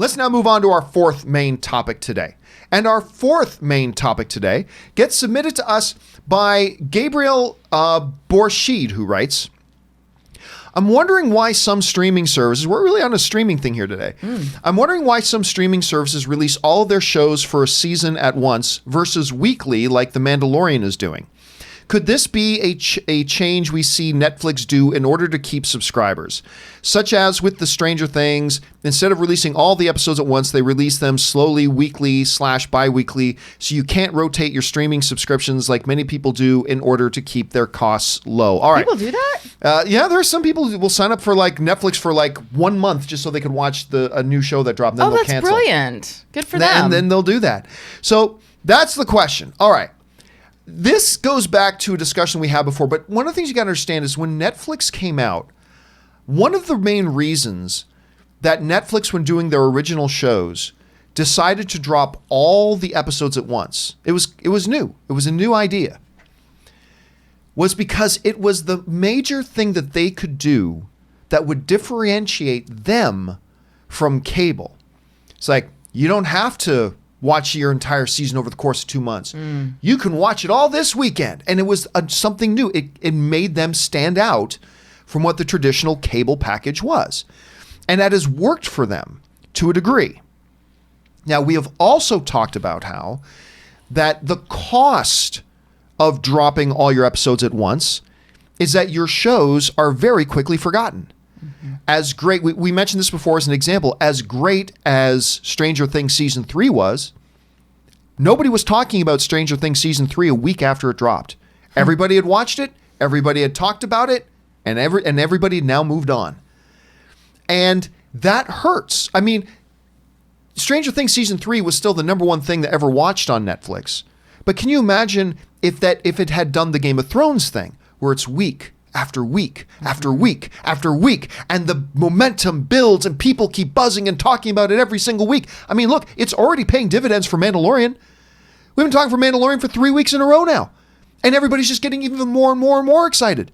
Let's now move on to our fourth main topic today. And our fourth main topic today gets submitted to us by Gabriel Borshid, who writes, I'm wondering why some streaming services, we're really on a streaming thing here today. I'm wondering why some streaming services release all of their shows for a season at once versus weekly like The Mandalorian is doing. Could this be a change we see Netflix do in order to keep subscribers? Such as with the Stranger Things, instead of releasing all the episodes at once, they release them slowly, weekly/bi-weekly, so you can't rotate your streaming subscriptions like many people do in order to keep their costs low. All right. People do that? Yeah, there are some people who will sign up for like Netflix for like 1 month just so they can watch a new show that dropped. Then they'll cancel. That's brilliant. Good for them. And then they'll do that. So that's the question. All right. This goes back to a discussion we had before, but one of the things you got to understand is when Netflix came out, one of the main reasons that Netflix, when doing their original shows, decided to drop all the episodes at once, it was new. It was a new idea. Was because it was the major thing that they could do that would differentiate them from cable. It's like, you don't have to watch your entire season over the course of 2 months. You can watch it all this weekend. And it was something new. It made them stand out from what the traditional cable package was. And that has worked for them to a degree. Now, we have also talked about how that the cost of dropping all your episodes at once is that your shows are very quickly forgotten. As great, we mentioned this before as an example, as great as Stranger Things Season 3 was, nobody was talking about Stranger Things Season 3 a week after it dropped. Everybody had watched it, everybody had talked about it, and everybody had now moved on. And that hurts. I mean, Stranger Things Season 3 was still the number one thing that ever watched on Netflix. But can you imagine if it had done the Game of Thrones thing, where it's week after week after week after week, and the momentum builds and people keep buzzing and talking about it every single week. I mean, look, it's already paying dividends for Mandalorian. We've been talking for Mandalorian for 3 weeks in a row now, and everybody's just getting even more and more and more excited.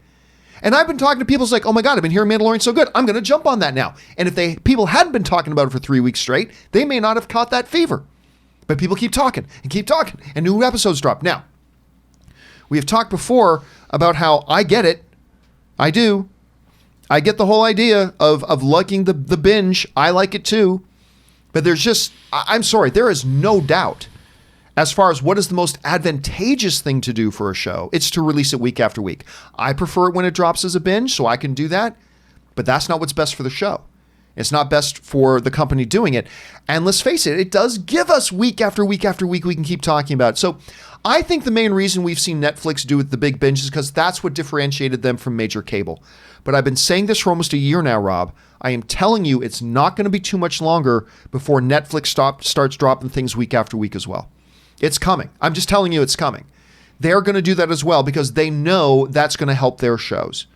And I've been talking to people, it's like, oh my God, I've been hearing Mandalorian so good, I'm going to jump on that now. And if people hadn't been talking about it for 3 weeks straight, they may not have caught that fever. But people keep talking, and new episodes drop. Now, we have talked before about how I get it. I do. I get the whole idea of liking the binge. I like it too. But there's just, I'm sorry, there is no doubt as far as what is the most advantageous thing to do for a show. It's to release it week after week. I prefer it when it drops as a binge, so I can do that. But that's not what's best for the show. It's not best for the company doing it. And let's face it, it does give us week after week after week we can keep talking about it. So I think the main reason we've seen Netflix do with the big binge is because that's what differentiated them from major cable. But I've been saying this for almost a year now, Rob. I am telling you it's not going to be too much longer before Netflix starts dropping things week after week as well. It's coming. I'm just telling you it's coming. They're going to do that as well because they know that's going to help their shows.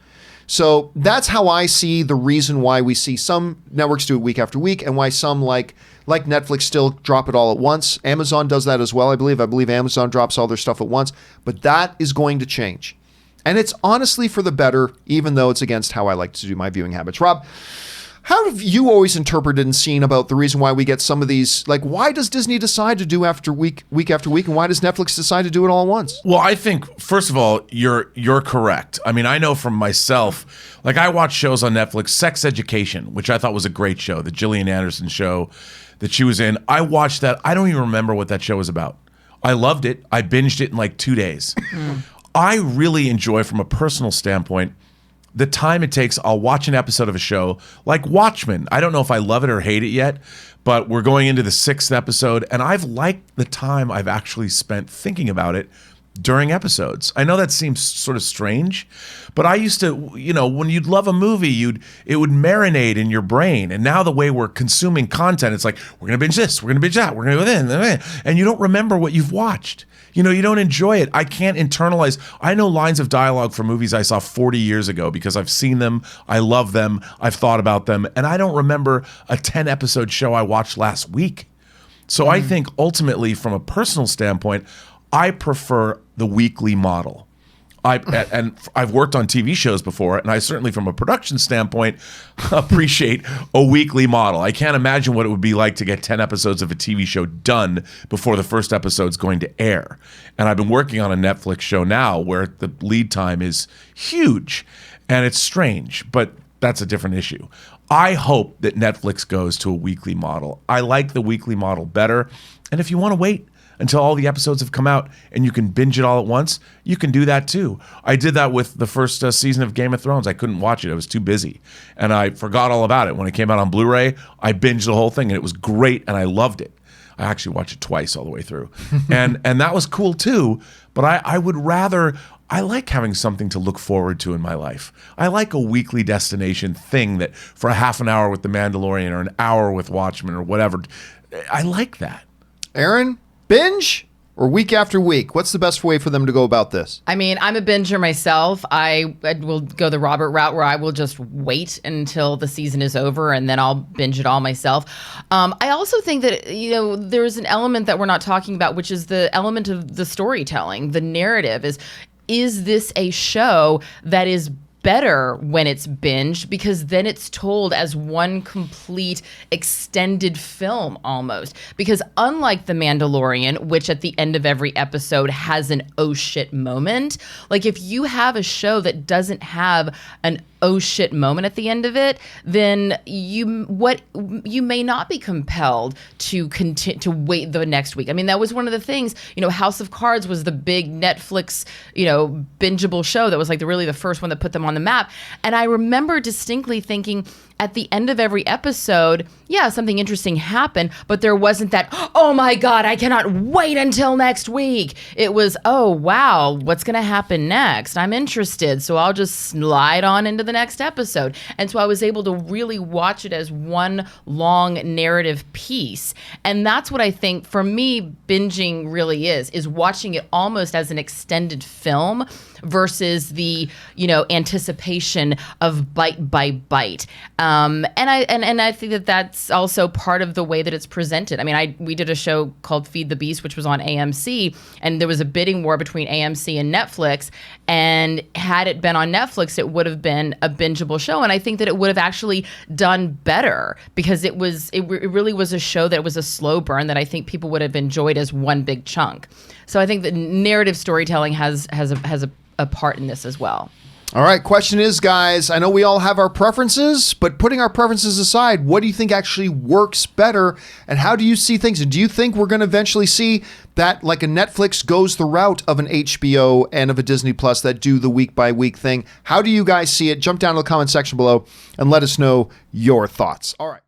So that's how I see the reason why we see some networks do it week after week and why some like Netflix still drop it all at once. Amazon does that as well, I believe. I believe Amazon drops all their stuff at once. But that is going to change. And it's honestly for the better, even though it's against how I like to do my viewing habits. Rob, how have you always interpreted and seen about the reason why we get some of these, like why does Disney decide to do week after week, and why does Netflix decide to do it all at once? Well, I think, first of all, you're correct. I mean, I know from myself, like I watch shows on Netflix, Sex Education, which I thought was a great show, the Gillian Anderson show that she was in. I watched that. I don't even remember what that show was about. I loved it. I binged it in like 2 days. I really enjoy, from a personal standpoint, the time it takes. I'll watch an episode of a show like Watchmen. I don't know if I love it or hate it yet, but we're going into the 6th episode, and I've liked the time I've actually spent thinking about it during episodes. I know that seems sort of strange, but I used to, when you'd love a movie, it would marinate in your brain. And now the way we're consuming content, it's like, we're going to binge this, we're going to binge that, we're going to go then, and you don't remember what you've watched. You don't enjoy it. I can't internalize. I know lines of dialogue for movies I saw 40 years ago because I've seen them, I love them, I've thought about them, and I don't remember a 10-episode show I watched last week. So I think ultimately, from a personal standpoint, I prefer the weekly model. I've worked on TV shows before, and I certainly, from a production standpoint, appreciate a weekly model. I can't imagine what it would be like to get 10 episodes of a TV show done before the first episode's going to air. And I've been working on a Netflix show now where the lead time is huge, and it's strange, but that's a different issue. I hope that Netflix goes to a weekly model. I like the weekly model better. And if you want to wait until all the episodes have come out and you can binge it all at once, you can do that too. I did that with the first season of Game of Thrones. I couldn't watch it. I was too busy. And I forgot all about it. When it came out on Blu-ray, I binged the whole thing, and it was great, and I loved it. I actually watched it twice all the way through. and that was cool too. But I would rather... I like having something to look forward to in my life. I like a weekly destination thing that for a half an hour with The Mandalorian or an hour with Watchmen or whatever. I like that. Aaron, binge or week after week? What's the best way for them to go about this? I mean, I'm a binger myself. I will go the Robert route where I will just wait until the season is over and then I'll binge it all myself. I also think that, there's an element that we're not talking about, which is the element of the storytelling. The narrative is this a show that is better when it's binged, because then it's told as one complete extended film almost. Because unlike The Mandalorian, which at the end of every episode has an oh shit moment, like if you have a show that doesn't have an oh shit moment at the end of it, then you may not be compelled to to wait the next week. I mean, that was one of the things, House of Cards was the big Netflix, bingeable show that was like really the first one that put them on the map. And I remember distinctly thinking at the end of every episode, yeah, something interesting happened, but there wasn't that, oh my God, I cannot wait until next week. It was, oh wow, what's going to happen next? I'm interested, so I'll just slide on into the next episode. And so I was able to really watch it as one long narrative piece. And that's what I think, for me, binging really is watching it almost as an extended film versus the, anticipation of bite by bite. And I think that that's also part of the way that it's presented. I mean, we did a show called Feed the Beast, which was on AMC, and there was a bidding war between AMC and Netflix. And had it been on Netflix, it would have been a bingeable show. And I think that it would have actually done better, because it really was a show that was a slow burn that I think people would have enjoyed as one big chunk. So I think that narrative storytelling has a part in this as well. All right, question is, guys, I know we all have our preferences, but putting our preferences aside, what do you think actually works better, and how do you see things? And do you think we're going to eventually see that, like a Netflix goes the route of an HBO and of a Disney Plus that do the week-by-week thing? How do you guys see it? Jump down to the comment section below and let us know your thoughts. All right.